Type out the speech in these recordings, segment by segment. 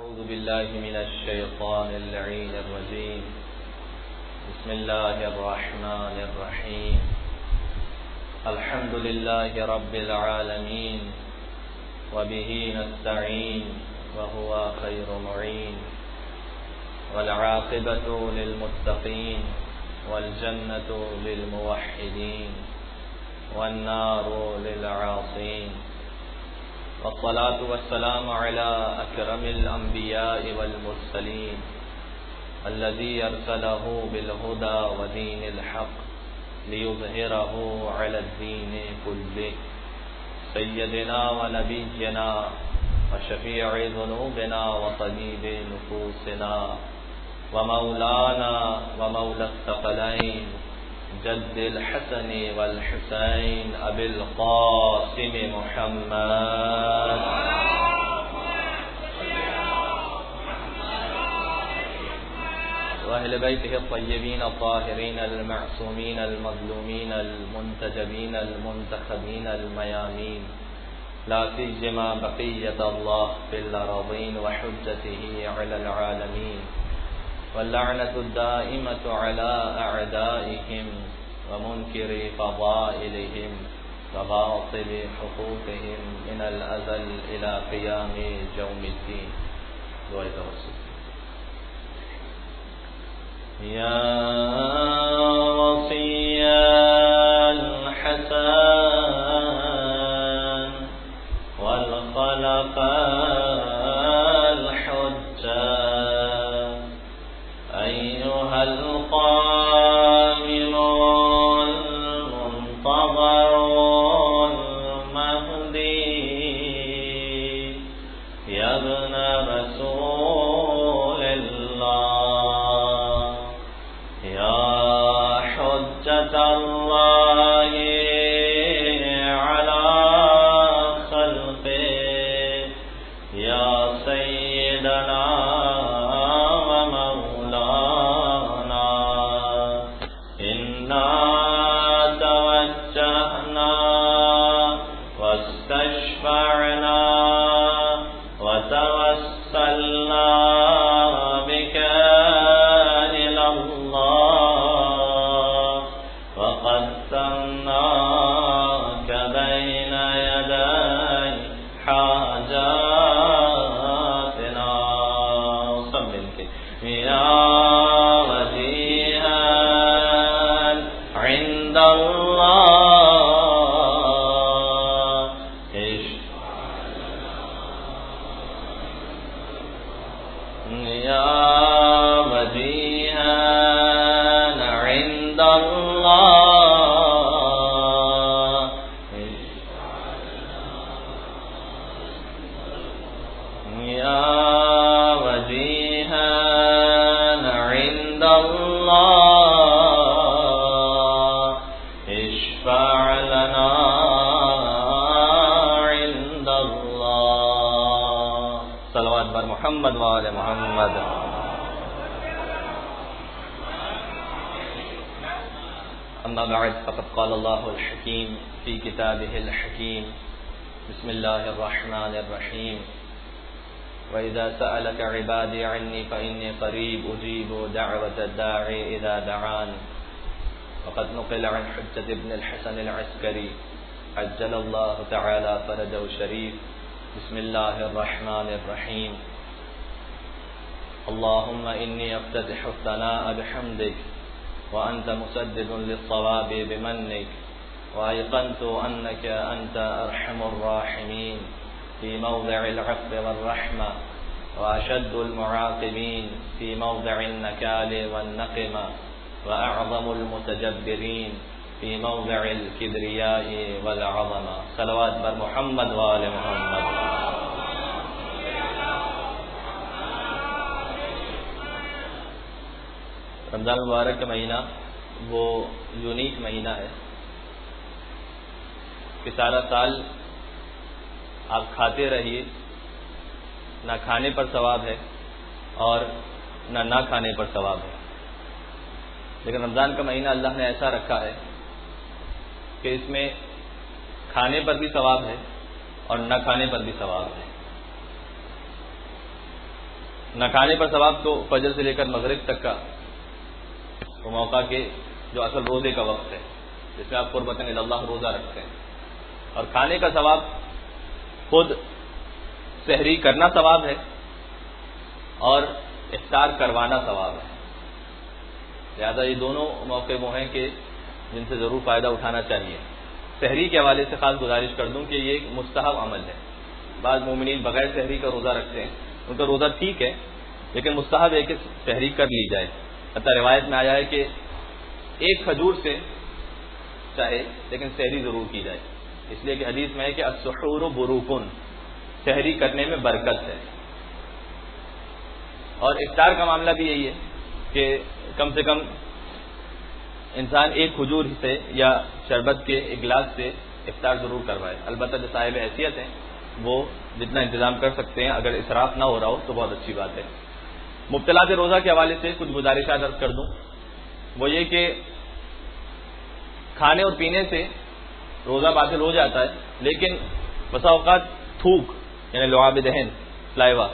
أعوذ بالله من الشيطان اللعين الرجيم. بسم الله الرحمن الرحيم. الحمد لله رب العالمين وبه نستعين وهو خير معين والعاقبة للمتقين والجنة للموحدين والنار للعاصين والصلاة والسلام على أكرم الأنبياء والمرسلين الذي أرسله بالهدى ودين الحق ليظهره على الدين كله سيدنا ونبينا وشفيع ذنوبنا وطبيب نفوسنا ومولانا ومولى الثقلين جد الحسن والحسين أبي القاسم محمد وأهل بيته الطيبين الطاهرين المعصومين المظلومين المنتجبين المنتخبين الميامين لا سيما بقية الله في الأراضين وحجته على العالمين واللعنة الدائمة على أعدائهم ومنكر فضائلهم وباطل حقوقهم من الأزل إلى قيام يوم الدين. دعاء توسل. يا وصي الحسن والخلق الحجة أيها القائم المنتظر المهدي يا ابن رسول الله يا حجة الله على خلقه يا سيدنا محمد وآل محمد. أما بعد فقد قال الله الحكيم في كتابه الحكيم بسم الله الرحمن الرحيم وإذا سألك عبادي عني فإني قريب أجيب دعوة الداعي إذا دعان. وقد نقل عن حجة ابن الحسن العسكري عجل الله تعالى فرجه الشريف بسم الله الرحمن الرحيم اللهم إني أفتتح الثناء بحمدك وأنت مسدد للصواب بمنك وأيقنت أنك أنت أرحم الراحمين في موضع العفو والرحمة وأشد المعاقبين في موضع النكال والنقمة وأعظم المتجبرين في موضع الكبرياء والعظمة. صلوات بر محمد وآل محمد. رمضان مبارک کا مہینہ وہ یونیک مہینہ ہے کہ سارا سال آپ کھاتے رہیے، نہ کھانے پر ثواب ہے اور نہ کھانے پر ثواب ہے، لیکن رمضان کا مہینہ اللہ نے ایسا رکھا ہے کہ اس میں کھانے پر بھی ثواب ہے اور نہ کھانے پر بھی ثواب ہے۔ نہ کھانے پر ثواب تو فجر سے لے کر مغرب تک کا وہ موقع کے جو اصل روزے کا وقت ہے جس میں آپ قربتاً الی اللہ روزہ رکھتے ہیں، اور کھانے کا ثواب خود سحری کرنا ثواب ہے اور افطار کروانا ثواب ہے۔ لہذا یہ دونوں موقع وہ ہیں کہ جن سے ضرور فائدہ اٹھانا چاہیے۔ سحری کے حوالے سے خاص گزارش کر دوں کہ یہ ایک مستحب عمل ہے۔ بعض مومنین بغیر سحری کا روزہ رکھتے ہیں، ان کا روزہ ٹھیک ہے لیکن مستحب ہے کہ سحری کر لی جائے۔ حتیٰ روایت میں آیا ہے کہ ایک کھجور سے چاہے لیکن سحری ضرور کی جائے، اس لیے کہ حدیث میں ہے کہ السحور بروکن، سحری کرنے میں برکت ہے۔ اور افطار کا معاملہ بھی یہی ہے کہ کم سے کم انسان ایک کھجور سے یا شربت کے ایک گلاس سے افطار ضرور کروائے۔ البتہ جو صاحب حیثیت ہیں وہ جتنا انتظام کر سکتے ہیں، اگر اسراف نہ ہو رہا ہو تو بہت اچھی بات ہے۔ مبتلات روزہ کے حوالے سے کچھ گزارشات عرض کر دوں، وہ یہ کہ کھانے اور پینے سے روزہ باطل ہو جاتا ہے، لیکن بسا اوقات تھوک یعنی لعاب دہن سلائیوا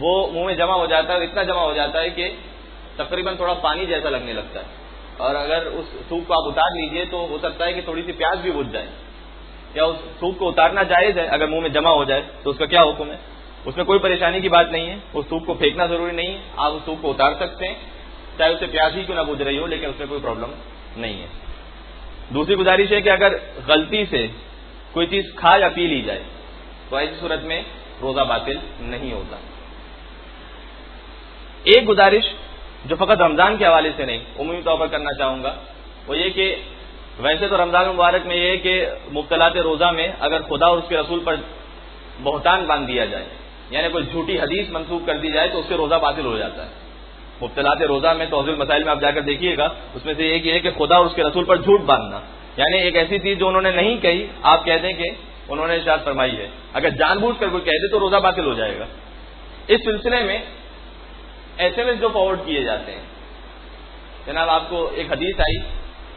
وہ منہ میں جمع ہو جاتا ہے، اور اتنا جمع ہو جاتا ہے کہ تقریباً تھوڑا پانی جیسا لگنے لگتا ہے، اور اگر اس تھوک کو آپ اتار لیجئے تو ہو سکتا ہے کہ تھوڑی سی پیاس بھی بجھ جائے۔ کیا اس تھوک کو اتارنا جائز ہے؟ اگر منہ میں جمع ہو جائے تو اس کا کیا حکم ہے؟ اس میں کوئی پریشانی کی بات نہیں ہے، اس تھوک کو پھینکنا ضروری نہیں ہے، آپ اس تھوک کو اتار سکتے ہیں چاہے اسے پیاس ہی کیوں نہ بجھ رہی ہو، لیکن اس میں کوئی پرابلم نہیں ہے۔ دوسری گزارش ہے کہ اگر غلطی سے کوئی چیز کھا یا پی لی جائے تو ایسی صورت میں روزہ باطل نہیں ہوتا۔ ایک گزارش جو فقط رمضان کے حوالے سے نہیں عمومی طور پر کرنا چاہوں گا وہ یہ کہ ویسے تو رمضان مبارک میں یہ ہے کہ مبتلات روزہ میں اگر خدا اور اس کے رسول پر بہتان باندھ دیا جائے، یعنی کوئی جھوٹی حدیث منسوخ کر دی جائے تو اس سے روزہ باطل ہو جاتا ہے۔ مبتلات روزہ میں توضیح المسائل میں آپ جا کر دیکھیے گا، اس میں سے ایک یہ ہے کہ خدا اور اس کے رسول پر جھوٹ باندھنا، یعنی ایک ایسی چیز جو انہوں نے نہیں کہی آپ کہہ دیں کہ انہوں نے ارشاد فرمائی ہے، اگر جان بوجھ کر کوئی کہہ دے تو روزہ باطل ہو جائے گا۔ اس سلسلے میں SMS جو فارورڈ کیے جاتے ہیں، جناب آپ کو ایک حدیث آئی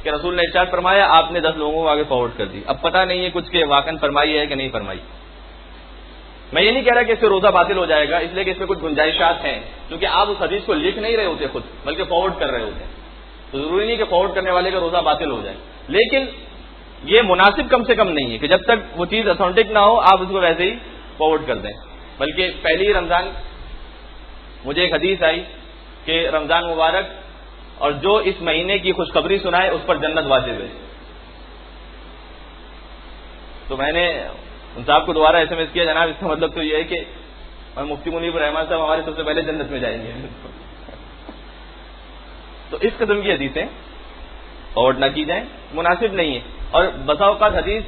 کہ رسول نے ارشاد فرمایا، آپ نے 10 لوگوں کو آگے فارورڈ کر دی، اب پتہ نہیں ہے کچھ کہ واقعاً فرمائی ہے کہ نہیں فرمائی۔ میں یہ نہیں کہہ رہا کہ اس سے روزہ باطل ہو جائے گا، اس لیے کہ اس میں کچھ گنجائشات ہیں، کیونکہ آپ اس حدیث کو لکھ نہیں رہے ہوتے خود بلکہ فارورڈ کر رہے ہوتے ہیں، تو ضروری نہیں کہ فارورڈ کرنے والے کا روزہ باطل ہو جائے، لیکن یہ مناسب کم سے کم نہیں ہے کہ جب تک وہ چیز اتھینٹک نہ ہو آپ اس کو ویسے ہی فارورڈ کر دیں۔ بلکہ پہلی رمضان مجھے ایک حدیث آئی کہ رمضان مبارک اور جو اس مہینے کی خوشخبری سنائے اس پر جنت واجب ہے، تو میں نے ان صاحب کو دوبارہ SMS کیا، جناب اس کا مطلب تو یہ ہے کہ مفتی منیب الرحمان صاحب ہمارے سب سے پہلے جنت میں جائیں گے۔ تو اس قسم کی حدیثیں فارورڈ نہ کی جائیں، مناسب نہیں ہے۔ اور بسا اوقات حدیث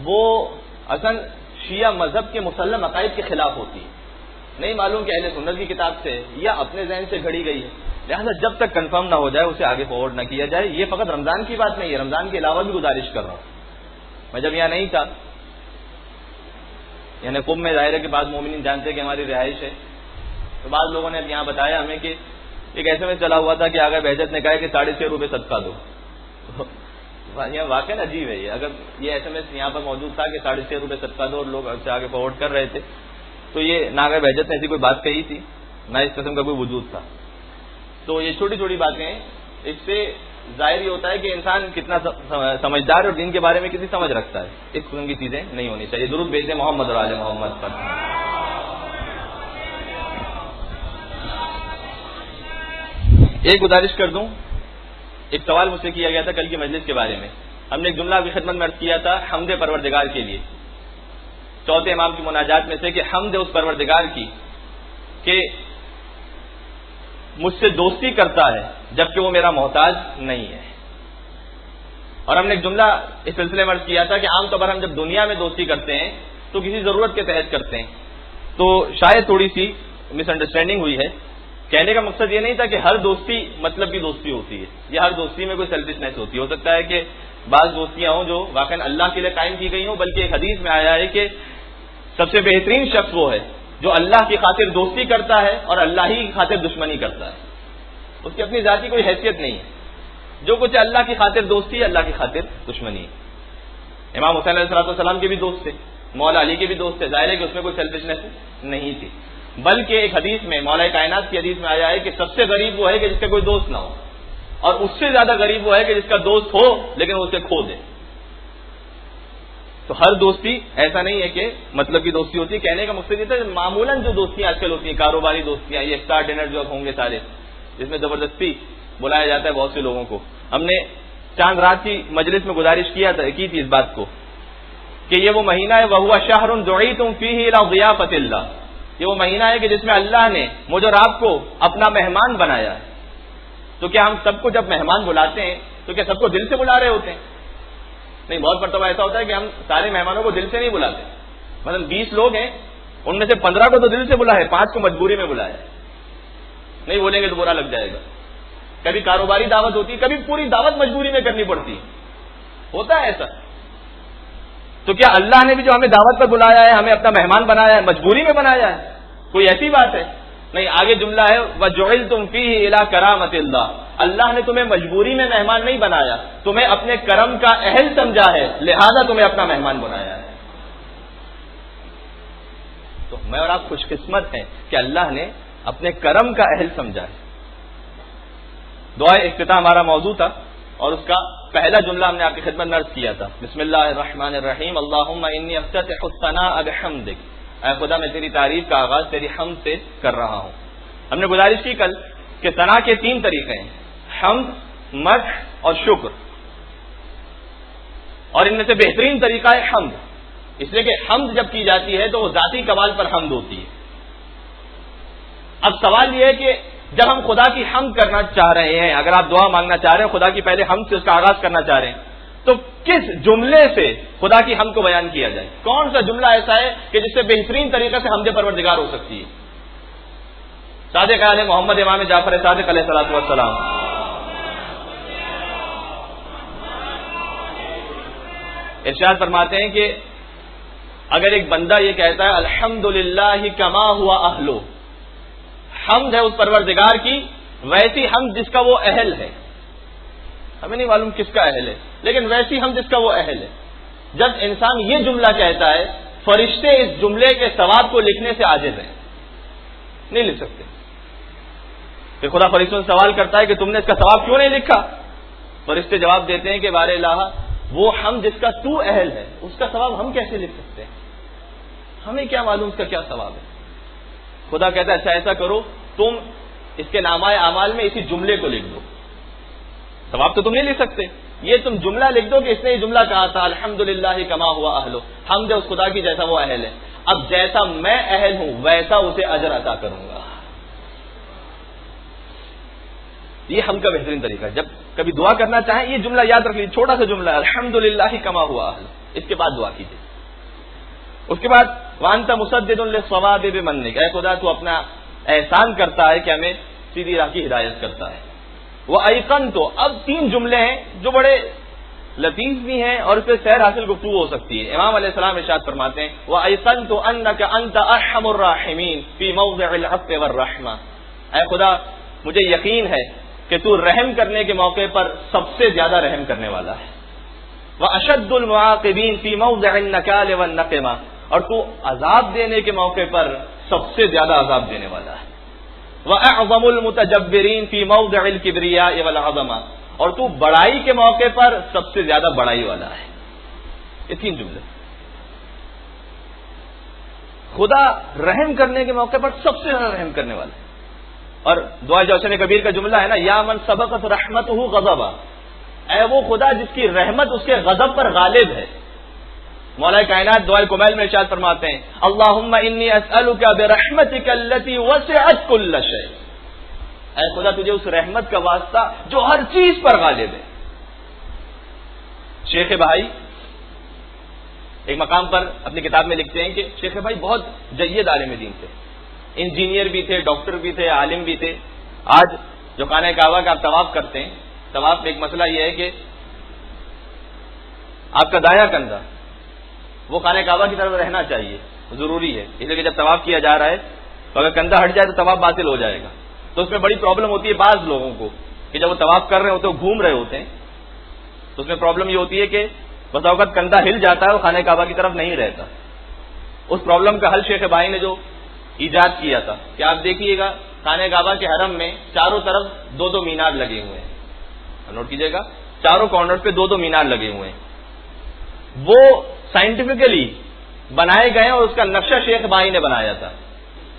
وہ اصل شیعہ مذہب کے مسلم عقائد کے خلاف ہوتی ہے، نہیں معلوم کہ اہل سنت کی کتاب سے یا اپنے ذہن سے گھڑی گئی ہے، لہٰذا جب تک کنفرم نہ ہو جائے اسے آگے فارورڈ نہ کیا جائے۔ یہ فقط رمضان کی بات نہیں ہے، رمضان کے علاوہ بھی گزارش کر رہا ہوں۔ میں جب یہاں نہیں تھا، یعنی قم میں ظاہر ہے کہ بعض مومنین جانتے کہ ہماری رہائش ہے، تو بعض لوگوں نے یہاں بتایا ہمیں کہ ایک ایسے میں چلا ہوا تھا کہ آگے بہجت نے کہا کہ 6.5 روپے صدقہ دو۔ یہ واقعی عجیب ہے، یہ اگر یہ SMS یہاں پر موجود تھا کہ 6.5 روپے صدقہ دو اور لوگ سے آگے فارورڈ کر رہے تھے، تو یہ نہ آگے بہجت نے ایسی کوئی بات کہی تھی نہ اس قسم کا کوئی وجود تھا۔ تو یہ چھوٹی چھوٹی باتیں ہیں، اس سے ظاہر یہ ہوتا ہے کہ انسان کتنا سمجھدار اور دین کے بارے میں کتنی سمجھ رکھتا ہے۔ اس قسم کی چیزیں نہیں ہونی چاہیے۔ درود بھیجیں محمد اور آل محمد پر۔ ایک گزارش کر دوں، ایک سوال مجھ سے کیا گیا تھا کل کی مجلس کے بارے میں، ہم نے ایک جملہ کی خدمت میں عرض کیا تھا حمد پروردگار کے لیے، چوتھے امام کی مناجات میں سے کہ حمد اس پروردگار کی کہ مجھ سے دوستی کرتا ہے جبکہ وہ میرا محتاج نہیں ہے۔ اور ہم نے ایک جملہ اس سلسلے میں عرض کیا تھا کہ عام طور پر ہم جب دنیا میں دوستی کرتے ہیں تو کسی ضرورت کے تحت کرتے ہیں، تو شاید تھوڑی سی مس انڈرسٹینڈنگ ہوئی ہے۔ کہنے کا مقصد یہ نہیں تھا کہ ہر دوستی مطلب کی دوستی ہوتی ہے، یا ہر دوستی میں کوئی سیلفشنس ہوتی ہے۔ ہو سکتا ہے کہ بعض دوستیاں ہوں جو واقعی اللہ کے لیے قائم کی گئی ہوں، بلکہ ایک حدیث میں آیا ہے کہ سب سے بہترین شخص وہ ہے جو اللہ کی خاطر دوستی کرتا ہے اور اللہ ہی کی خاطر دشمنی کرتا ہے۔ اس کی اپنی ذاتی کوئی حیثیت نہیں ہے، جو کچھ اللہ کی خاطر دوستی ہے اللہ کی خاطر دشمنی ہے۔ امام حسین علیہ السلام کے بھی دوست تھے، مولا علی کے بھی دوست تھے، ظاہر ہے کہ اس میں کوئی سیلفشنس نہیں تھی۔ بلکہ ایک حدیث میں، مولا کائنات کی حدیث میں آیا ہے کہ سب سے غریب وہ ہے کہ جس کا کوئی دوست نہ ہو، اور اس سے زیادہ غریب وہ ہے کہ جس کا دوست ہو لیکن وہ اسے کھو دے۔ تو ہر دوستی ایسا نہیں ہے کہ مطلب کی دوستی ہوتی ہے۔ کہنے کا مقصد یہ تھا کہ معمولاً جو دوستیاں آج کل ہوتی ہیں، کاروباری دوستیاں، یہ افطار ڈنر جو ہوں گے سارے، جس میں زبردستی بلایا جاتا ہے بہت سے لوگوں کو۔ ہم نے چاند رات کی مجلس میں گزارش کی تھی اس بات کو کہ یہ وہ مہینہ ہے وَهُوَ شَهْرٌ دُعِيتُمْ فِيهِ إِلَىٰ ضِيَافَةِ اللَّهِ، یہ وہ مہینہ ہے کہ جس میں اللہ نے مجھ اور آپ کو اپنا مہمان بنایا ہے۔ تو کیا ہم سب کو جب مہمان بلاتے ہیں تو کیا سب کو دل سے بلا رہے ہوتے ہیں؟ نہیں، بہت مرتبہ ایسا ہوتا ہے کہ ہم سارے مہمانوں کو دل سے نہیں بلاتے۔ مثلا 20 لوگ ہیں، ان میں سے 15 کو تو دل سے بلایا ہے، 5 کو مجبوری میں بلایا ہے۔ نہیں بولیں گے تو برا لگ جائے گا۔ کبھی کاروباری دعوت ہوتی ہے، کبھی پوری دعوت مجبوری میں کرنی پڑتی ہے، ہوتا ہے ایسا۔ تو کیا اللہ نے بھی جو ہمیں دعوت پر بلایا ہے، ہمیں اپنا مہمان بنایا ہے، مجبوری میں بنایا ہے؟ کوئی ایسی بات ہے؟ نہیں، آگے جملہ ہے وَجُعِلْتُمْ فِيهِ إِلَىٰ كَرَامَةِ اللَّهِ، اللہ نے تمہیں مجبوری میں مہمان نہیں بنایا، تمہیں اپنے کرم کا اہل سمجھا ہے، لہذا تمہیں اپنا مہمان بنایا ہے۔ تو میں اور آپ خوش قسمت ہیں کہ اللہ نے اپنے کرم کا اہل سمجھا ہے۔ دعائے افتتاح ہمارا موضوع تھا، اور اس کا پہلا جملہ ہم نے آپ کی خدمت میں عرض کیا تھا، بسم اللہ الرحمن الرحیم، اللہم انی افتتح الثناء بحمدک، اے خدا میں تیری تعریف کا آغاز تیری حمد سے کر رہا ہوں۔ ہم نے گزارش کی کل کہ ثنا کے 3 طریقے ہیں، حمد، مدح اور شکر، اور ان میں سے بہترین طریقہ ہے حمد، اس لیے کہ حمد جب کی جاتی ہے تو وہ ذاتی کمال پر حمد ہوتی ہے۔ اب سوال یہ ہے کہ جب ہم خدا کی حمد کرنا چاہ رہے ہیں، اگر آپ دعا مانگنا چاہ رہے ہیں خدا کی پہلے حمد سے اس کا آغاز کرنا چاہ رہے ہیں، تو کس جملے سے خدا کی حمد کو بیان کیا جائے؟ کون سا جملہ ایسا ہے کہ جس سے بہترین طریقے سے حمد پروردگار ہو سکتی ہے؟ صادق آل محمد امام جعفر صادق علیہ الصلوۃ والسلام۔ ارشاد فرماتے ہیں کہ اگر ایک بندہ یہ کہتا ہے الحمدللہ کما ہوا اہلو، حمد ہے اس پروردگار کی ویسی حمد جس کا وہ اہل ہے، ہمیں نہیں معلوم کس کا اہل ہے، لیکن ویسی حمد جس کا وہ اہل ہے۔ جب انسان یہ جملہ کہتا ہے، فرشتے اس جملے کے ثواب کو لکھنے سے عاجز ہیں، نہیں لکھ سکتے۔ پھر خدا فرشتوں سے سوال کرتا ہے کہ تم نے اس کا ثواب کیوں نہیں لکھا؟ فرشتے جواب دیتے ہیں کہ بار الہ، وہ حمد جس کا تو اہل ہے اس کا ثواب ہم کیسے لکھ سکتے ہیں؟ ہمیں کیا معلوم اس کا کیا ثواب ہے؟ خدا کہتا ہے اچھا ایسا کرو، تم اس کے نامہ اعمال میں اسی جملے کو لکھ دو، ثواب تو تم نہیں لکھ سکتے، یہ تم جملہ لکھ دو کہ اس نے یہ جملہ کہا تھا الحمدللہ کما ہوا اہلو، حمد ہے اس خدا کی جیسا وہ اہل ہے، اب جیسا میں اہل ہوں ویسا اسے اجر عطا کروں گا۔ یہ ہم کا بہترین طریقہ ہے۔ جب کبھی دعا کرنا چاہیں یہ جملہ یاد رکھ لیجیے، چھوٹا سا جملہ ہے الحمدللہ کما ہوا اہلو، اس کے بعد دعا کیجیے۔ اس کے بعد وانت مسدد للصواب بمنک، اے خدا تو اپنا احسان کرتا ہے کہ ہمیں سیدھی راہ کی ہدایت کرتا ہے۔ وہ ایقن تو اب 3 جملے ہیں جو بڑے لطیف بھی ہیں اور اس پہ سیر حاصل گفتگو ہو سکتی ہے۔ امام علیہ السلام ارشاد فرماتے ہیں وہ ایقن تو انک انت ارحم الراحمین فی موضع العفو والرحمہ، اے خدا مجھے یقین ہے کہ تو رحم کرنے کے موقع پر سب سے زیادہ رحم کرنے والا ہے۔ واشد المعاقبین فی موضع النکال والنقمہ، اور تو عذاب دینے کے موقع پر سب سے زیادہ عذاب دینے والا ہے۔ وَأَعْظَمُ الْمُتَجَبِّرِينَ فِي مَوْضِعِ الْكِبْرِيَاءِ وَالْعَظَمَةِ، اور تو بڑائی کے موقع پر سب سے زیادہ بڑائی والا ہے۔ یہ 3 جملے، خدا رحم کرنے کے موقع پر سب سے زیادہ رحم کرنے والا ہے۔ اور دعا جوشن کبیر کا جملہ ہے نا، یا من سبقت رحمتہ غضبا، اے وہ خدا جس کی رحمت اس کے غضب پر غالب ہے۔ مولا کائنات دعائے کمیل میں ارشاد فرماتے ہیں اللہم انی اسألک برحمتک التی وسعت کل شیء، اے خدا تجھے اس رحمت کا واسطہ جو ہر چیز پر غالب ہے۔ شیخ بھائی ایک مقام پر اپنی کتاب میں لکھتے ہیں کہ شیخ بھائی بہت جید عالم دین تھے، انجینئر بھی تھے، ڈاکٹر بھی تھے، عالم بھی تھے۔ آج جو خانہ کعبہ کا آپ طواف کرتے ہیں، طواف میں ایک مسئلہ یہ ہے کہ آپ کا دایاں کندھا وہ خانہ کعبہ کی طرف رہنا چاہیے، ضروری ہے، اس لیے کہ جب طواف کیا جا رہا ہے تو اگر کندھا ہٹ جائے تو طواف باطل ہو جائے گا۔ تو اس میں بڑی پرابلم ہوتی ہے بعض لوگوں کو کہ جب وہ طواف کر رہے ہوتے ہیں، وہ گھوم رہے ہوتے ہیں، تو اس میں پرابلم یہ ہوتی ہے کہ بس اوقات کندھا ہل جاتا ہے، وہ خانہ کعبہ کی طرف نہیں رہتا۔ اس پرابلم کا حل شیخ بھائی نے جو ایجاد کیا تھا کہ آپ دیکھیے گا خانہ کعبہ کے حرم میں چاروں طرف دو دو مینار لگے ہوئے ہیں، نوٹ کیجیے گا، چاروں کارنر پہ دو دو مینار لگے ہوئے ہیں، وہ سائنٹیفکلی بنائے گئے اور اس کا نقشہ شیخ بھائی نے بنایا تھا۔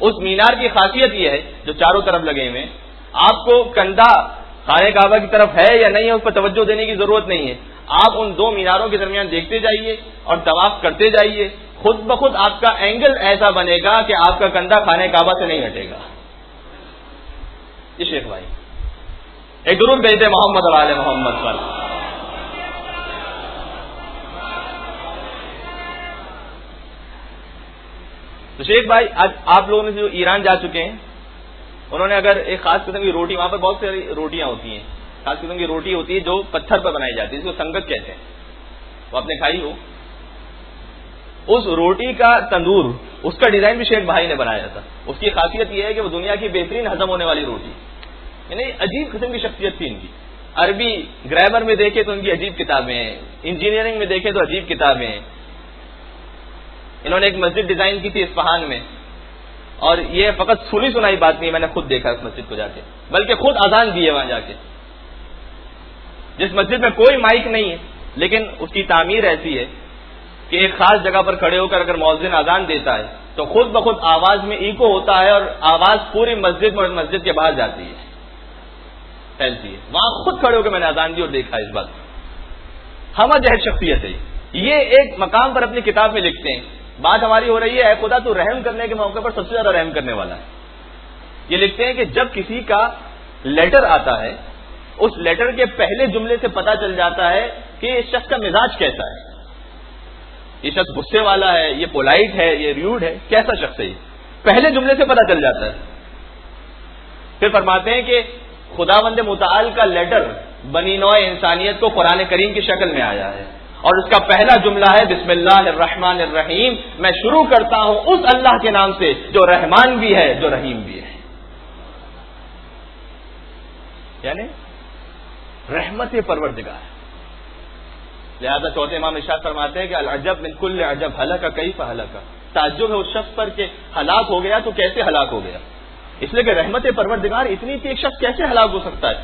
اس مینار کی خاصیت یہ ہے جو چاروں طرف لگے ہوئے ہیں، آپ کو کندھا خانہ کعبہ کی طرف ہے یا نہیں ہے اس پر توجہ دینے کی ضرورت نہیں ہے، آپ ان دو میناروں کے درمیان دیکھتے جائیے اور طواف کرتے جائیے، خود بخود آپ کا اینگل ایسا بنے گا کہ آپ کا کندھا خانہ کعبہ سے نہیں ہٹے گا۔ یہ شیخ بھائی ایک درود بھیجتے محمد اور آل محمد پر۔ تو شیخ بھائی آج آپ لوگوں نے جو ایران جا چکے ہیں، انہوں نے اگر ایک خاص قسم کی روٹی، وہاں پر بہت ساری روٹیاں ہوتی ہیں، خاص قسم کی روٹی ہوتی ہے جو پتھر پر بنائی جاتی ہے، جس کو سنگت کہتے ہیں، وہ آپ نے کھائی ہو، اس روٹی کا تندور، اس کا ڈیزائن بھی شیخ بھائی نے بنایا تھا۔ اس کی خاصیت یہ ہے کہ وہ دنیا کی بہترین ہضم ہونے والی روٹی، یعنی عجیب قسم کی شخصیت تھی ان کی۔ عربی گرامر میں دیکھے تو ان کی عجیب کتابیں ہیں، انجینئرنگ میں دیکھے تو عجیب کتابیں ہیں۔ انہوں نے ایک مسجد ڈیزائن کی تھی اصفہان میں، اور یہ فقط سنی سنائی بات نہیں، میں نے خود دیکھا اس مسجد کو جا کے، بلکہ خود اذان دی ہے وہاں جا کے، جس مسجد میں کوئی مائک نہیں ہے لیکن اس کی تعمیر ایسی ہے کہ ایک خاص جگہ پر کھڑے ہو کر اگر مؤذن اذان دیتا ہے تو خود بخود آواز میں ایکو ہوتا ہے اور آواز پوری مسجد کے باہر جاتی ہے، پھیلتی ہے۔ وہاں خود کھڑے ہو کے میں نے اذان دی اور دیکھا اس بات۔ ہمہ جہد شخصیت ہے یہ، ایک مقام پر اپنی کتاب میں لکھتے ہیں، بات ہماری ہو رہی ہے اے خدا تو رحم کرنے کے موقع پر سب سے زیادہ رحم کرنے والا ہے۔ یہ لکھتے ہیں کہ جب کسی کا لیٹر آتا ہے، اس لیٹر کے پہلے جملے سے پتا چل جاتا ہے کہ اس شخص کا مزاج کیسا ہے، یہ شخص غصے والا ہے، یہ پولائٹ ہے، یہ ریوڈ ہے، کیسا شخص ہے، یہ پہلے جملے سے پتا چل جاتا ہے۔ پھر فرماتے ہیں کہ خداوند متعال کا لیٹر بنی نوع انسانیت کو قرآن کریم کی شکل میں آیا ہے، اور اس کا پہلا جملہ ہے بسم اللہ الرحمن الرحیم، میں شروع کرتا ہوں اس اللہ کے نام سے جو رحمان بھی ہے جو رحیم بھی ہے، یعنی رحمت پروردگار۔ لہذا چوتھے امام ارشاد فرماتے ہیں کہ العجب من کل عجب ہلک کیف ہلک، تعجب ہے اس شخص پر کہ ہلاک ہو گیا تو کیسے ہلاک ہو گیا، اس لیے کہ رحمت پروردگار اتنی تھی، ایک شخص کیسے ہلاک ہو سکتا ہے؟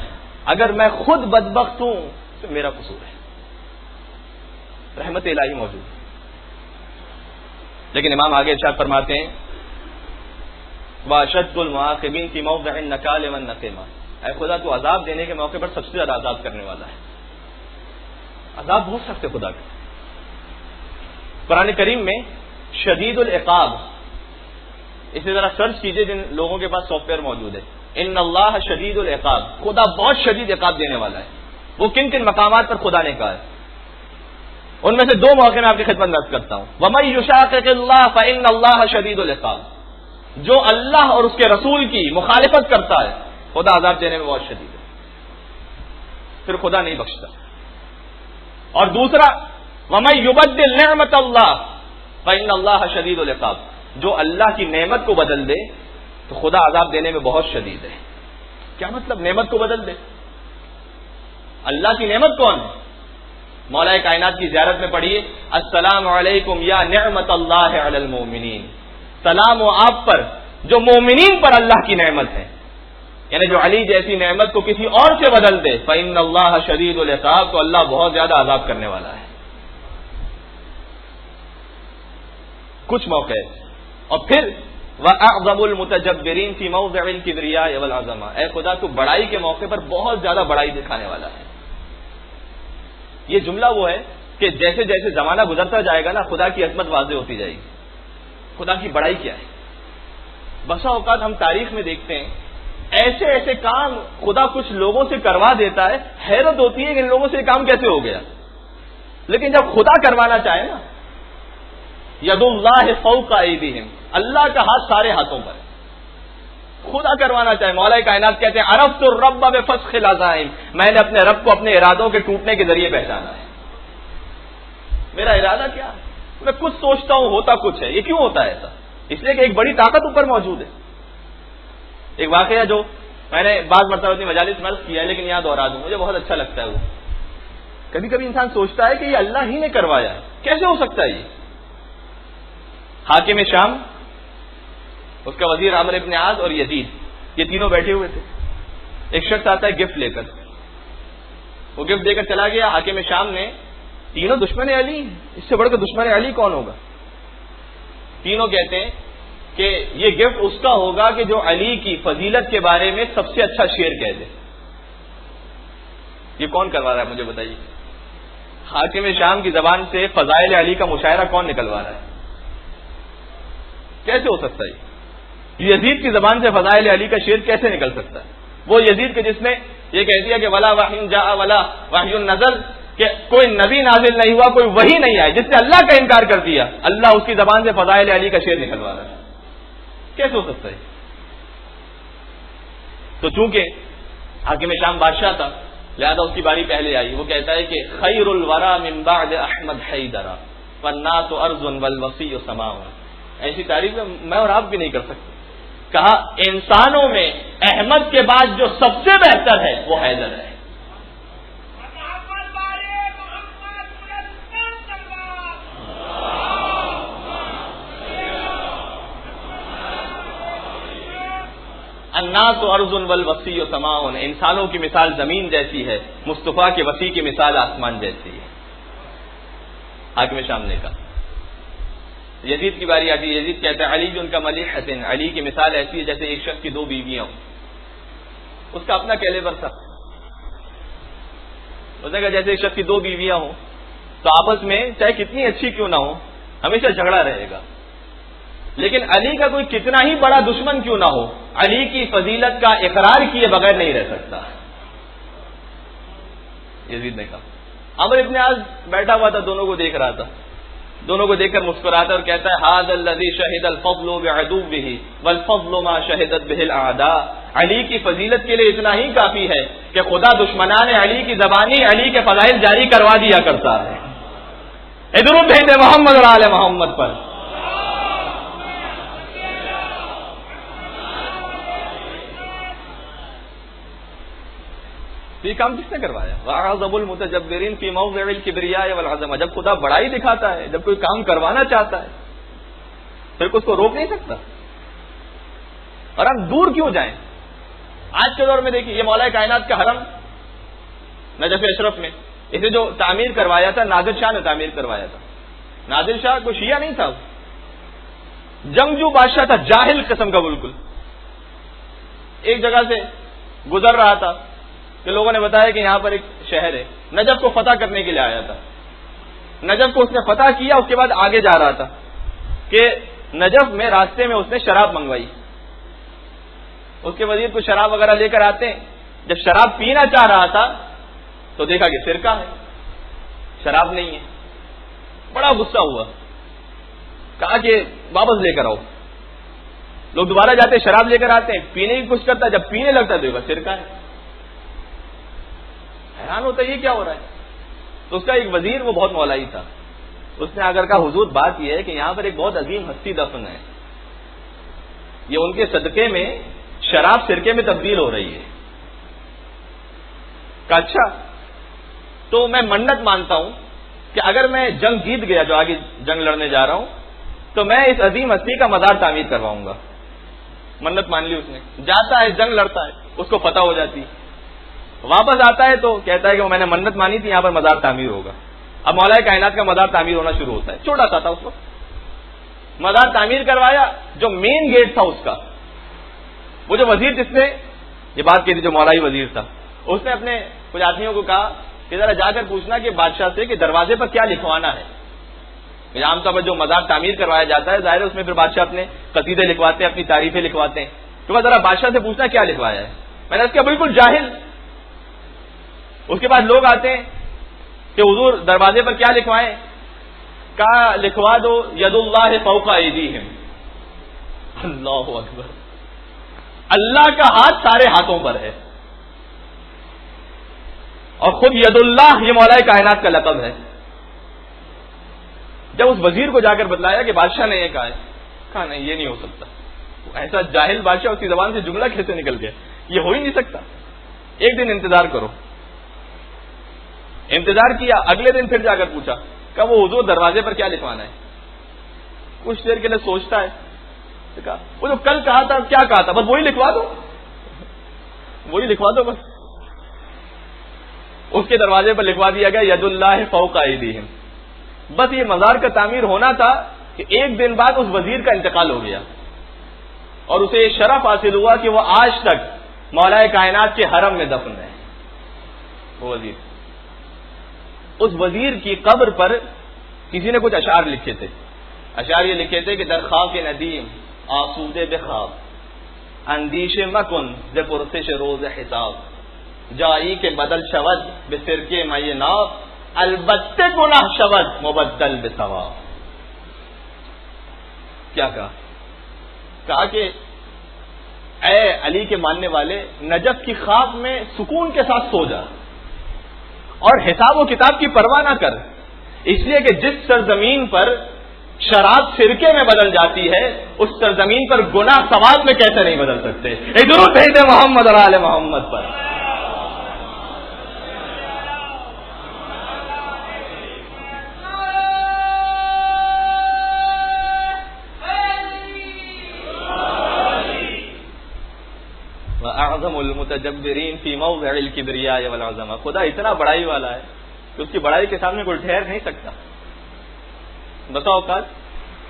اگر میں خود بدبخت ہوں تو میرا قصور ہے، رحمت الہی موجود ہے۔ لیکن امام آگے ارشاد فرماتے ہیں وَأَشَدُّ الْمُعَاقِبِينَ فِي مَوْضِعِ النَّكَالِ وَالنَّقِيمَةِ، اے خدا تو عذاب دینے کے موقع پر سب سے زیادہ عذاب کرنے والا ہے، عذاب بہت سخت ہے خدا کا۔ قرآن کریم میں شدید العقاب، اسے ذرا سرچ کیجئے جن لوگوں کے پاس سافٹ ویئر موجود ہے، ان اللہ شدید العقاب، خدا بہت شدید عقاب دینے والا ہے۔ وہ کن کن مقامات پر خدا نے کہا ہے، ان میں سے دو موقع میں آپ کی خدمت میں عرض کرتا ہوں۔ وَمَن يُشَاقِقِ اللَّهَ فَإِنَّ اللَّهَ شَدِيدُ الْعِقَابِ، جو اللہ اور اس کے رسول کی مخالفت کرتا ہے خدا عذاب دینے میں بہت شدید ہے، پھر خدا نہیں بخشتا۔ اور دوسرا وَمَن يُبَدِّلْ نِعْمَتَ اللَّهِ فَإِنَّ اللَّهَ شَدِيدُ الْعِقَابِ، جو اللہ کی نعمت کو بدل دے تو خدا عذاب دینے میں بہت شدید ہے۔ کیا مطلب نعمت کو بدل دے؟ اللہ کی نعمت کون ہے؟ مولا کائنات کی زیارت میں پڑھیے السلام علیکم یا نعمت اللہ علی المؤمنین، سلام ہو آپ پر جو مومنین پر اللہ کی نعمت ہے، یعنی جو علی جیسی نعمت کو کسی اور سے بدل دے فإن اللہ شدید العقاب، تو اللہ بہت زیادہ عذاب کرنے والا ہے۔ کچھ موقع اور پھر وَأَعْظَمُ الْمُتَجَبِّرِينَ فِي مَوْضِعِ الْكِبْرِيَاءِ وَالْعَظَمَةِ، اے خدا تو بڑائی کے موقع پر بہت زیادہ بڑائی دکھانے والا ہے۔ یہ جملہ وہ ہے کہ جیسے جیسے زمانہ گزرتا جائے گا نا خدا کی عظمت واضح ہوتی جائے گی، خدا کی بڑائی کیا ہے۔ بسا اوقات ہم تاریخ میں دیکھتے ہیں ایسے ایسے کام خدا کچھ لوگوں سے کروا دیتا ہے، حیرت ہوتی ہے کہ ان لوگوں سے یہ کام کیسے ہو گیا، لیکن جب خدا کروانا چاہے نا ید اللہ فوق ایدیہم، اللہ کا ہاتھ سارے ہاتھوں پر ہے، خدا کروانا چاہے۔ مولا کائنات کہتے ہیں عرفت الرب بفسخ العزائم، میں نے اپنے رب کو اپنے ارادوں کے ٹوٹنے کے ذریعے پہچانا ہے۔ میرا ارادہ کیا ہے؟ میں کچھ سوچتا ہوں ہوتا کچھ ہے۔ یہ کیوں ہوتا ہے ایسا؟ اس لیے کہ ایک بڑی طاقت اوپر موجود ہے۔ ایک واقعہ جو میں نے بعض مرتبہ اپنی مجالس میں عرض کیا ہے لیکن یہاں دوہرا دوں، مجھے بہت اچھا لگتا ہے وہ۔ کبھی کبھی انسان سوچتا ہے کہ یہ اللہ ہی نے کروایا ہے، کیسے ہو سکتا ہے یہ؟ حاکم شام اس کا وزیر عامر ابن عاص اور یزید، یہ تینوں بیٹھے ہوئے تھے. ایک شخص آتا ہے گفٹ لے کر، وہ گفٹ دے کر چلا گیا. حاکم شام نے، تینوں دشمن علی ہیں، اس سے بڑھ کر دشمن علی کون ہوگا؟ تینوں کہتے ہیں کہ یہ گفٹ اس کا ہوگا کہ جو علی کی فضیلت کے بارے میں سب سے اچھا شعر کہہ دے. یہ کون کروا رہا ہے مجھے بتائیے؟ حاکم شام کی زبان سے فضائل علی کا مشاعرہ کون نکلوا رہا ہے؟ کیسے ہو سکتا ہے؟ یزید کی زبان سے فضائل علی کا شعر کیسے نکل سکتا ہے؟ وہ یزید کے جس نے یہ کہہ دیا کہ ولا وحی جاء ولا وحی نزل، کہ کوئی نبی نازل نہیں ہوا، کوئی وحی نہیں آئی، جس نے اللہ کا انکار کر دیا، اللہ اس کی زبان سے فضائل علی کا شعر نکلوا رہا ہے. کیسے ہو سکتا ہے؟ تو چونکہ حاکم شام بادشاہ تھا لہذا اس کی باری پہلے آئی. وہ کہتا ہے کہ خیر الورا من بعد احمد حیدرا والناس ارض والوصی سماء. ایسی تعریف میں اور آپ بھی نہیں کر سکتے. کہا انسانوں میں احمد کے بعد جو سب سے بہتر ہے وہ حیدر ہے. الناس ارض والوسیع سماء، انسانوں کی مثال زمین جیسی ہے، مصطفیٰ کے وسیع کی مثال آسمان جیسی ہے. حاکم شام نے کہا. یزید کی باری آتی ہے. یزید کہتا ہے علی ان کا ملک حسن، علی کی مثال ایسی ہے جیسے ایک شخص کی دو بیویاں ہوں. اس کا اپنا کیلیبر تھا. اس نے کہا جیسے ایک شخص کی دو بیویاں ہوں تو آپس میں چاہے کتنی اچھی کیوں نہ ہو ہمیشہ جھگڑا رہے گا، لیکن علی کا کوئی کتنا ہی بڑا دشمن کیوں نہ ہو علی کی فضیلت کا اقرار کیے بغیر نہیں رہ سکتا. یزید نے کہا. عمر ابن عاص بیٹھا ہوا تھا، دونوں کو دیکھ رہا تھا. دونوں کو دیکھ کر مسکراتا اور کہتا ہے ھذا الذی شہد الفضل بعدوه والفضل ما شہدت به الاعداء. علی کی فضیلت کے لیے اتنا ہی کافی ہے کہ خدا دشمنان علی کی زبانی علی کے فضائل جاری کروا دیا کرتا ہے. ادھر بھیج دے محمد اور آل محمد پر. یہ کام کس نے کروایا؟ وَأَعْظَمُ الْمُتَجَبِّرِينَ فِي مَوْضِعِ الْكِبْرِيَاءِ وَالْعَظَمَةِ. جب خدا بڑائی دکھاتا ہے، جب کوئی کام کروانا چاہتا ہے پھر اس کو روک نہیں سکتا. اور ہم دور کیوں جائیں؟ آج کے دور میں دیکھیے یہ مولا کائنات کا حرم نجف اشرف میں اسے جو تعمیر کروایا تھا نادر شاہ نے تعمیر کروایا تھا. نادر شاہ کوئی شیعہ نہیں تھا، جنگجو بادشاہ تھا، جاہل قسم کا بالکل. ایک جگہ سے گزر رہا تھا کہ لوگوں نے بتایا کہ یہاں پر ایک شہر ہے، نجف کو فتح کرنے کے لیے آیا تھا. نجف کو اس نے فتح کیا، اس کے بعد آگے جا رہا تھا کہ نجف میں راستے میں اس نے شراب منگوائی. اس کے وزیر کو شراب وغیرہ لے کر آتے ہیں. جب شراب پینا چاہ رہا تھا تو دیکھا کہ سرکہ ہے، شراب نہیں ہے. بڑا غصہ ہوا، کہا کہ واپس لے کر آؤ. لوگ دوبارہ جاتے شراب لے کر آتے ہیں، پینے کی کوشش کرتا ہے، جب پینے لگتا ہے تو سرکہ ہے. حیران ہوتا ہے یہ کیا ہو رہا ہے. تو اس کا ایک وزیر وہ بہت مولائی تھا، اس نے اگر کہا حضور بات یہ ہے کہ یہاں پر ایک بہت عظیم ہستی دفن ہے، یہ ان کے صدقے میں شراب سرکے میں تبدیل ہو رہی ہے. کہا اچھا تو میں منت مانتا ہوں کہ اگر میں جنگ جیت گیا، جو آگے جنگ لڑنے جا رہا ہوں، تو میں اس عظیم ہستی کا مزار تعمیر کرواؤں گا. منت مان لی اس نے. جاتا ہے جنگ لڑتا ہے، اس کو فتح ہو جاتی. واپس آتا ہے تو کہتا ہے کہ میں نے منت مانی تھی یہاں پر مزار تعمیر ہوگا. اب مولا کائنات کا مزار تعمیر ہونا شروع ہوتا ہے. چھوٹا سا تھا اس وقت، مزار تعمیر کروایا. جو مین گیٹ تھا اس کا، وہ جو وزیر جس نے یہ بات کی تھی، جو مولائی وزیر تھا، اس نے اپنے کچھ آدمیوں کو کہا کہ ذرا جا کر پوچھنا کہ بادشاہ سے کہ دروازے پر کیا لکھوانا ہے. عام طور پر جو مزار تعمیر کروایا جاتا ہے ظاہر ہے اس میں پھر بادشاہ اپنے قصیدے لکھواتے ہیں، اپنی تعریفیں لکھواتے ہیں. تو ذرا بادشاہ سے پوچھنا کیا لکھوایا ہے. میں نے اس کا بالکل جاہل. اس کے بعد لوگ آتے ہیں کہ حضور دروازے پر کیا لکھوائیں. کہا لکھوا دو ید اللہ فوق ایدیہم. اللہ اکبر. اللہ کا ہاتھ سارے ہاتھوں پر ہے، اور خود ید اللہ یہ مولا کائنات کا لقب ہے. جب اس وزیر کو جا کر بتلایا کہ بادشاہ نے یہ کہا ہے، کہا نہیں یہ نہیں ہو سکتا. ایسا جاہل بادشاہ اس کی زبان سے جملہ کیسے نکل گیا؟ یہ ہو ہی نہیں سکتا. ایک دن انتظار کرو. انتظار کیا. اگلے دن پھر جا کر پوچھا کہ وہ حضور دروازے پر کیا لکھوانا ہے. کچھ دیر کے لیے سوچتا ہے، کہا وہ جو کل کہا تھا کیا کہا تھا، بس وہی لکھوا دو، وہی لکھوا دو بس. اس کے دروازے پر لکھوا دیا گیا ید اللہ فوق ایدیہم. بس یہ مزار کا تعمیر ہونا تھا کہ ایک دن بعد اس وزیر کا انتقال ہو گیا اور اسے یہ شرف حاصل ہوا کہ وہ آج تک مولا کائنات کے حرم میں دفن ہے. وہ وزیر، اس وزیر کی قبر پر کسی نے کچھ اشعار لکھے تھے. اشعار یہ لکھے تھے کہ در خاک ندیم آسودے بخواب اندیش مکن ز پرسش روز حساب جائی کے بدل شود بے سرکے مئی ناب البتہ گناہ شود مبدل بے ثواب. کیا کہا کہ اے علی کے ماننے والے، نجف کی خاک میں سکون کے ساتھ سو جا اور حساب و کتاب کی پرواہ نہ کر، اس لیے کہ جس سرزمین پر شراب سرکے میں بدل جاتی ہے اس سرزمین پر گناہ ثواب میں کیسے نہیں بدل سکتے. ایک درود بھیج دیں محمد اور آل محمد پر. وَأَعْظَمُ الْمُتَجَبِّرِينَ فِي مَوْضِعِ الْكِبْرِيَاءِ وَالْعَظَمَةِ. خدا اتنا بڑائی والا ہے کہ اس کی بڑائی کے سامنے کوئی ٹھہر نہیں سکتا. بتاؤ اوقات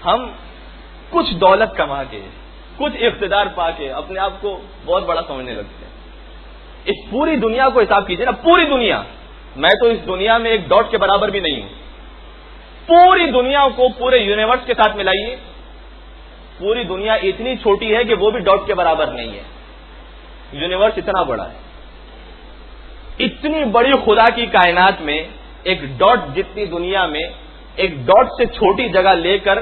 ہم کچھ دولت کما کے، کچھ اقتدار پا کے اپنے آپ کو بہت بڑا سمجھنے لگتے ہیں. اس پوری دنیا کو حساب کیجئے نا، پوری دنیا، میں تو اس دنیا میں ایک ڈاٹ کے برابر بھی نہیں ہوں. پوری دنیا کو پورے یونیورس کے ساتھ ملائیے، پوری دنیا اتنی چھوٹی ہے کہ وہ بھی ڈاٹ کے برابر نہیں ہے. یونیورس اتنا بڑا ہے. اتنی بڑی خدا کی کائنات میں ایک ڈاٹ جتنی دنیا میں ایک ڈاٹ سے چھوٹی جگہ لے کر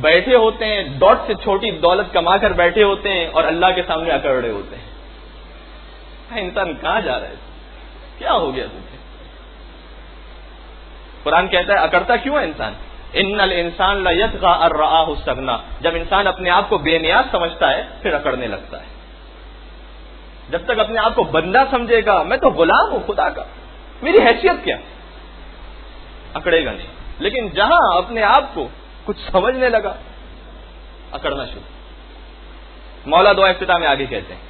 بیٹھے ہوتے ہیں، ڈاٹ سے چھوٹی دولت کما کر بیٹھے ہوتے ہیں اور اللہ کے سامنے اکڑے ہوتے ہیں. انسان کہاں جا رہا ہے؟ کیا ہو گیا تجھے؟ قرآن کہتا ہے اکڑتا کیوں ہے انسان؟ ان الانسان لیطغی ان رآہ استغنی. جب انسان اپنے آپ کو بے نیاز سمجھتا ہے پھر اکڑنے لگتا ہے. جب تک اپنے آپ کو بندہ سمجھے گا، میں تو غلام ہوں خدا کا، میری حیثیت کیا، اکڑے گا نہیں. لیکن جہاں اپنے آپ کو کچھ سمجھنے لگا اکڑنا شروع. مولا دعا افتتاح میں آگے کہتے ہیں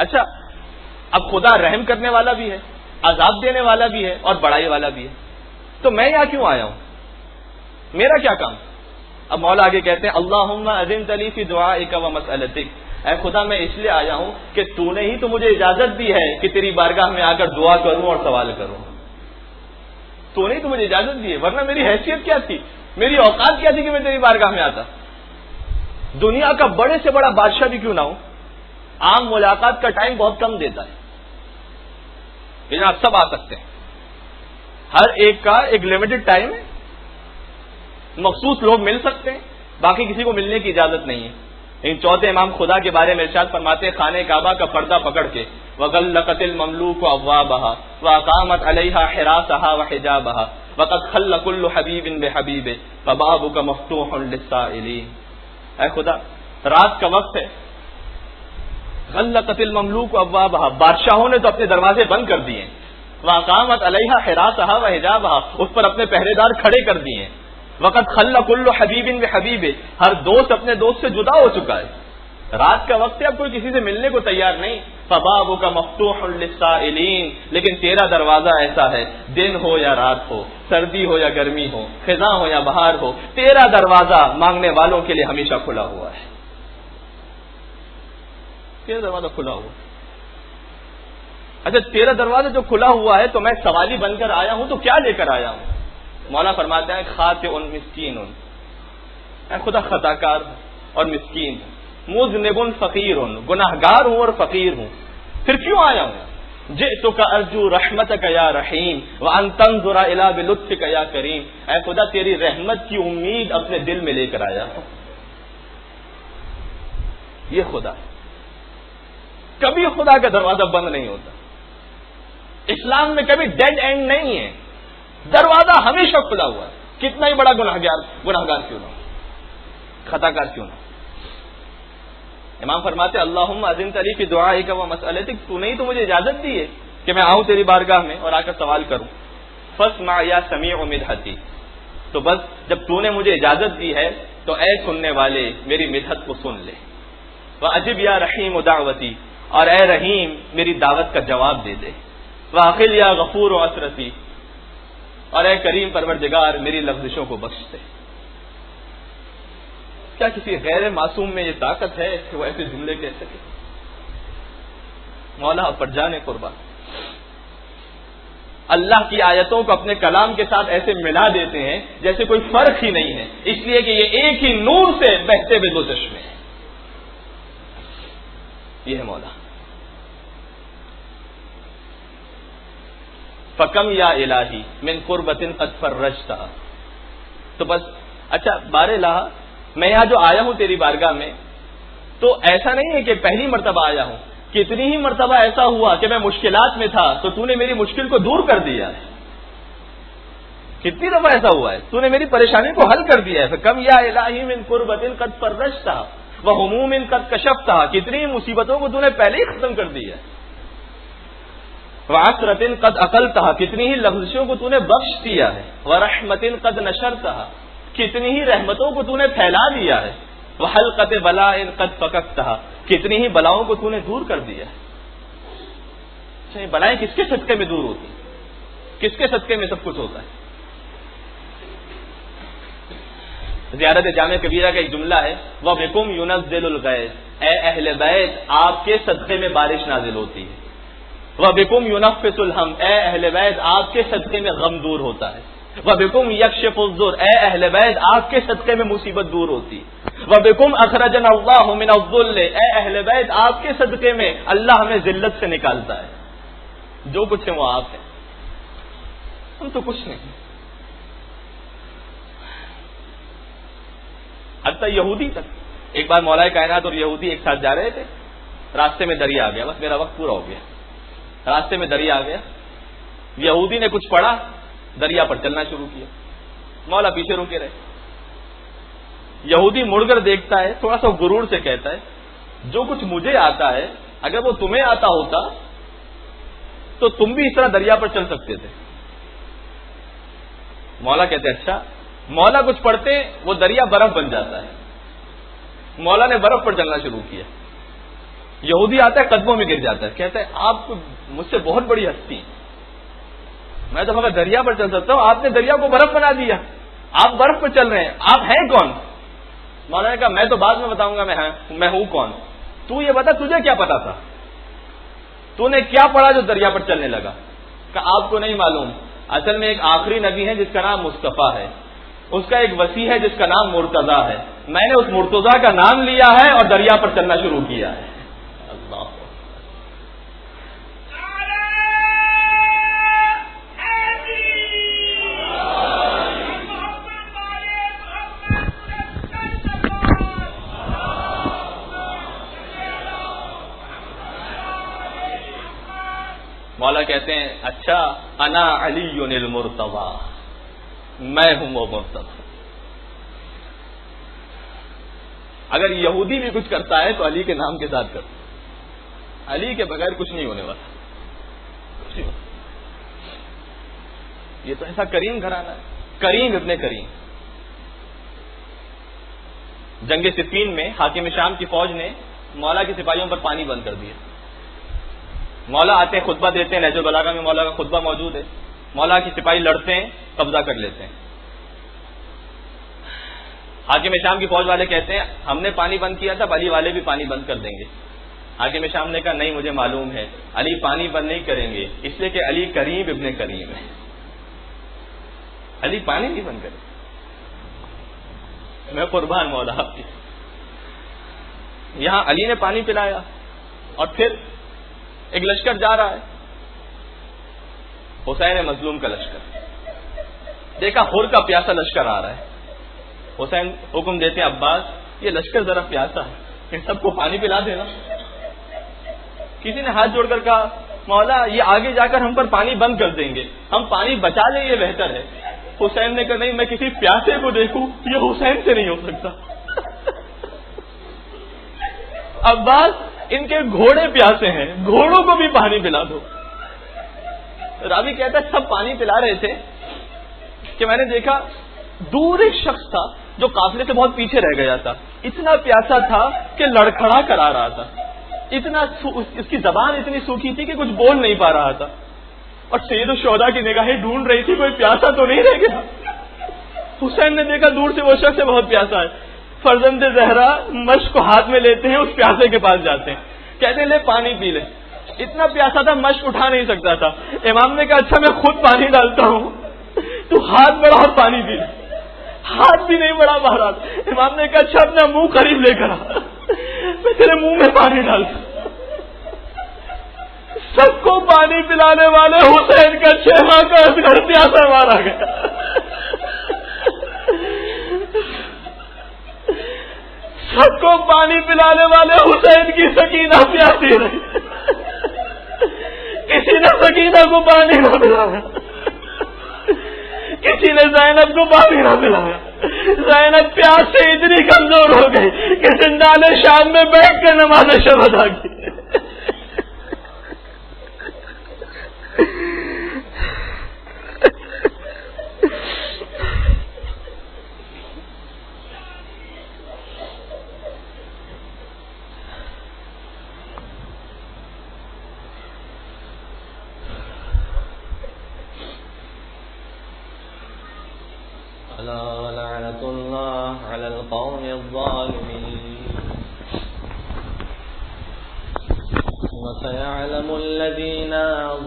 اچھا اب خدا رحم کرنے والا بھی ہے، عذاب دینے والا بھی ہے اور بڑائی والا بھی ہے، تو میں یہاں کیوں آیا ہوں؟ میرا کیا کام؟ اب مولا آگے کہتے ہیں اللہم اذن لی فی دعائک و مسئلتک. اے خدا میں اس لیے آیا ہوں کہ تو نے ہی تو مجھے اجازت دی ہے کہ تیری بارگاہ میں آ کر دعا کروں اور سوال کروں. تو نے تو مجھے اجازت دی ہے، ورنہ میری حیثیت کیا تھی، میری اوقات کیا تھی کہ میں تیری بارگاہ میں آتا. دنیا کا بڑے سے بڑا بادشاہ بھی کیوں نہ ہوں، عام ملاقات کا ٹائم بہت کم دیتا ہے، لیکن آپ سب آ سکتے ہیں. ہر ایک کا ایک لمیٹڈ ٹائم ہے، مخصوص لوگ مل سکتے ہیں، باقی کسی کو ملنے کی اجازت نہیں ہے. ان چوتھے امام خدا کے بارے میں ارشاد فرماتے ہیں خانہ کعبہ کا پردہ پکڑ کے وغلقت المملوک ابوابها واقامت علیہا حراسها وحجابها وقد خل كل حبیب بحبیب فبابک مفتوح للسائلین. اے خدا رات کا وقت ہے، غلقت المملوک ابوابها، بادشاہوں نے تو اپنے دروازے بند کر دیے، واقامت علیہا حراسها وحجابها، اس پر اپنے پہرے دار کھڑے کر دیے. وقت خل کل حبیب بحبیب، ہر دوست اپنے دوست سے جدا ہو چکا ہے. رات کا وقت ہے، اب کوئی کسی سے ملنے کو تیار نہیں. فبابک مفتوح للسائلین، لیکن تیرا دروازہ ایسا ہے، دن ہو یا رات ہو، سردی ہو یا گرمی ہو، خزاں ہو یا بہار ہو، تیرا دروازہ مانگنے والوں کے لیے ہمیشہ کھلا ہوا ہے. تیرا دروازہ کھلا ہوا. اچھا تیرا دروازہ جو کھلا ہوا ہے تو میں سوالی بن کر آیا ہوں، تو کیا لے کر آیا ہوں؟ مولا فرماتے ہیں خاطئ مسکین، اے خدا خطا کار اور مسکین، مذنب فقیر، گناہگار ہوں اور فقیر ہوں. پھر کیوں آیا ہوں؟ جئتک ارجو رحمتک یا رحیم وان تنظر الی بلطفک یا کریم. اے خدا تیری رحمت کی امید اپنے دل میں لے کر آیا ہوں. یہ خدا کبھی خدا کا دروازہ بند نہیں ہوتا. اسلام میں کبھی ڈیڈ اینڈ نہیں ہے، دروازہ ہمیشہ کھلا ہوا ہے. کتنا ہی بڑا گناہگار کیوں نہ، خطا کار کیوں نہ. امام فرماتے اللہم اذن لی فی دعائک و مسئلتک، تو نہیں تو مجھے اجازت دی ہے کہ میں آؤں تیری بارگاہ میں اور آ کر سوال کروں. فاسمع یا سمیع مدحتی، تو بس جب تو نے مجھے اجازت دی ہے تو اے سننے والے میری مدحت کو سن لے. وَأَجِبْ يَا رَحِيمُ دَعْوَتِي، اور اے رحیم میری دعوت کا جواب دے دے. وَأَقِلْ يَا غَفُورُ عَسْرَتِي، اور اے کریم پروردگار میری لغزشوں کو بخش دے. کیا کسی غیر معصوم میں یہ طاقت ہے کہ وہ ایسے جملے کہہ سکے؟ مولا پر جانے قربان. اللہ کی آیتوں کو اپنے کلام کے ساتھ ایسے ملا دیتے ہیں جیسے کوئی فرق ہی نہیں ہے، اس لیے کہ یہ ایک ہی نور سے بہتے ہوئے دو چشمے ہیں. یہ ہے مولا. فکم یا الہی من قربت قد فرجتا. تو بس اچھا بار الہ، میں یہاں جو آیا ہوں تیری بارگاہ میں، تو ایسا نہیں ہے کہ پہلی مرتبہ آیا ہوں. کتنی ہی مرتبہ ایسا ہوا کہ میں مشکلات میں تھا تو تو نے میری مشکل کو دور کر دیا ہے. کتنی دفعہ ایسا ہوا ہے، تو نے میری پریشانی کو حل کر دیا ہے. فکم یا الہی من قربت قد فرجتا وہموم قد کشفتا. کتنی مصیبتوں کو تو نے پہلے ہی ختم کر دیا ہے. وعسرت قد عقلتا، کتنی ہی لغزشوں کو تو نے بخش دیا ہے. ورحمت قد نشرتا، کتنی ہی رحمتوں کو تو نے پھیلا دیا ہے. وحلقت بلاء قد فککتا، کتنی ہی بلاؤں کو تو نے دور کر دیا ہے. اچھا، بلائیں کس کے صدقے میں دور ہوتی ہیں؟ کس کے صدقے میں سب کچھ ہوتا ہے؟ زیارت جامع کبیرہ کا ایک جملہ ہے، وَبِكُمْ يُنَزِّلُ الْغَيْثَ، اے اہل بیت آپ کے صدقے میں بارش نازل ہوتی ہے. وَبِكُمْ يُنَفِّسُ الْهَمَّ، اے اہل بیت آپ کے صدقے میں غم دور ہوتا ہے. وَبِكُمْ يَكْشِفُ الضُّرَّ، اے اہل بیت آپ کے صدقے میں مصیبت دور ہوتی. وَبِكُمْ أَخْرَجَنَا اللَّهُ مِنَ الذُّلِّ، اے اہل بیت آپ کے صدقے میں اللہ ہمیں ذلت سے نکالتا ہے. جو کچھ ہے وہ آپ ہے، ہم تو کچھ نہیں. حتیٰ یہودی تک، ایک بار مولا کائنات اور یہودی ایک ساتھ جا رہے تھے، راستے میں دریا آ گیا. بس میرا وقت پورا ہو گیا. راستے میں دریا آ گیا، یہودی نے کچھ پڑھا، دریا پر چلنا شروع کیا. مولا پیچھے رکے رہے. یہودی مڑ کر دیکھتا ہے، تھوڑا سا غرور سے کہتا ہے جو کچھ مجھے آتا ہے اگر وہ تمہیں آتا ہوتا تو تم بھی اس طرح دریا پر چل سکتے تھے. مولا کہتے اچھا. مولا کچھ پڑھتے وہ دریا برف بن جاتا ہے. مولا نے برف پر چلنا شروع کیا. یہودی آتا ہے قدموں میں گر جاتا ہے، کہتا ہے آپ مجھ سے بہت بڑی ہستی، میں تو مگر دریا پر چل سکتا ہوں، آپ نے دریا کو برف بنا دیا، آپ برف پر چل رہے ہیں، آپ ہیں کون؟ مولا نے کہا میں تو بعد میں بتاؤں گا میں ہوں کون. تو یہ بتا تجھے کیا پتا تھا، تو نے کیا پڑھا جو دریا پر چلنے لگا؟ کہ آپ کو نہیں معلوم، اصل میں ایک آخری نبی ہے جس کا نام مصطفیٰ ہے، اس کا ایک وسیع ہے جس کا نام مرتضی ہے. میں نے اس مرتضی کا نام لیا ہے اور دریا پر چلنا شروع کیا ہے. اللہ مولا کہتے ہیں اچھا انا علی المرتضی، میں ہوں وہ مرتضی. اگر یہودی بھی کچھ کرتا ہے تو علی کے نام کے ساتھ کرتا ہے. علی کے بغیر کچھ نہیں ہونے والا. یہ تو ایسا کریم گھرانہ ہے، کریم ابن کریم. جنگ صفین میں حاکم شام کی فوج نے مولا کے سپاہیوں پر پانی بند کر دیا. مولا آتے ہیں، خطبہ دیتے ہیں، نہج البلاغہ میں مولا کا خطبہ موجود ہے. مولا کے سپاہی لڑتے ہیں، قبضہ کر لیتے ہیں. حاکم شام کی فوج والے کہتے ہیں ہم نے پانی بند کیا تھا، علی والے بھی پانی بند کر دیں گے. حاکم شام نے کہا نہیں، مجھے معلوم ہے علی پانی بند نہیں کریں گے، اس لیے کہ علی کریم ابن کریم ہے. علی پانی نہیں بند کرے. میں قربان مولا آپ کی. یہاں علی نے پانی پلایا اور پھر ایک لشکر جا رہا ہے، حسین مظلوم کا لشکر. دیکھا ہور کا پیاسا لشکر آ رہا ہے. حسین حکم دیتے ہیں عباس یہ لشکر ذرا پیاسا ہے، ان سب کو پانی پلا دینا. کسی نے ہاتھ جوڑ کر کہا مولا یہ آگے جا کر ہم پر پانی بند کر دیں گے، ہم پانی بچا لیں یہ بہتر ہے. حسین نے کہا نہیں، میں کسی پیاسے کو دیکھوں یہ حسین سے نہیں ہو سکتا. عباس ان کے گھوڑے پیاسے ہیں، گھوڑوں کو بھی پانی پلا دو. راوی کہتا ہے سب پانی پلا رہے تھے کہ میں نے دیکھا دور ایک شخص تھا جو قافلے سے بہت پیچھے رہ گیا تھا، اتنا پیاسا تھا کہ لڑکھڑا کرا رہا تھا، اس کی زبان اتنی سوکھی تھی کہ کچھ بول نہیں پا رہا تھا، اور سید الشہداء کی نگاہیں ڈھونڈ رہی تھی کوئی پیاسا تو نہیں رہ گیا۔ حسین نے دیکھا دور سے وہ شخص بہت پیاسا ہے، فرزند زہرا مشک کو ہاتھ میں لیتے ہیں، اس پیاسے کے پاس جاتے ہیں، کہتے ہیں لے پانی پی لے۔ اتنا پیاسا تھا مشک اٹھا نہیں سکتا تھا۔ امام نے کہا اچھا میں خود پانی ڈالتا ہوں، تو ہاتھ بڑھا اور پانی پی لے۔ ہاتھ بھی نہیں بڑھا پا رہا تھا۔ امام نے کہا اچھا اپنا منہ قریب لے کر آ، میں تیرے منہ میں پانی ڈالتا ہوں۔ سب کو پانی پلانے والے حسین کا 6 ماہ کا اصغر پیاسا مارا گیا۔ سب کو پانی پلانے والے حسین کی سکینہ پیاسی رہی، کسی نے سکینہ کو پانی نہ پلایا، کسی نے زینب کو پانی نہ پلایا۔ زینب پیاس سے اتنی کمزور ہو گئی کہ زندان شام میں بیٹھ کر نماز شب ادا کی۔ لعنة الله على القوم الظالمين وسيعلم الذين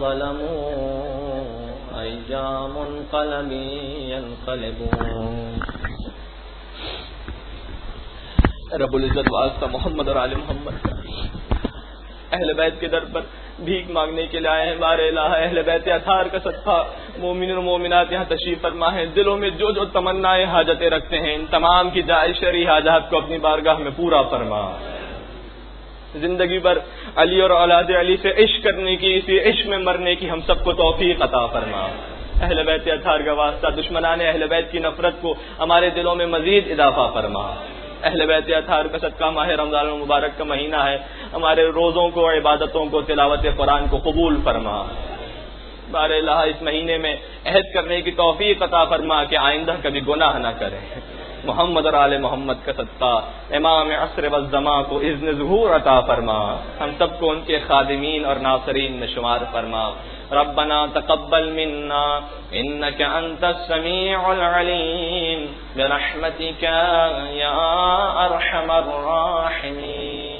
ظلموا أي منقلب ينقلبون۔ رب العزت واسطہ محمد اور آل محمد کا اہل بیت کے در پر بھیک مانگنے کے لیے آئے ہیں۔ بار الہ اہل بیت اطہار کا صدقہ مومنین و مومنات یہاں تشریف فرما ہے، دلوں میں جو جو تمنائیں حاجتیں رکھتے ہیں ان تمام کی جائز شرعی حاجات کو اپنی بارگاہ میں پورا فرما۔ زندگی بھر علی اور اولاد علی سے عشق کرنے کی، اسی عشق میں مرنے کی ہم سب کو توفیق عطا فرما۔ اہل بیت اطہار کا واسطہ دشمنان اہل بیت کی نفرت کو ہمارے دلوں میں مزید اضافہ فرما۔ اہل بیت اطہار کا صدقہ ماہ رمضان المبارک کا مہینہ ہے، ہمارے روزوں کو، عبادتوں کو، تلاوت قرآن کو قبول فرما۔ بار الہ اس مہینے میں عہد کرنے کی توفیق عطا فرما کہ آئندہ کبھی گناہ نہ کریں۔ محمد اور آل محمد کا صدقہ امام عصر والزمان کو اذن ظہور عطا فرما، ہم سب کو ان کے خادمین اور ناصرین میں شمار فرما۔ ربنا تقبل منا انك انت السميع العليم برحمتك يا ارحم الراحمين۔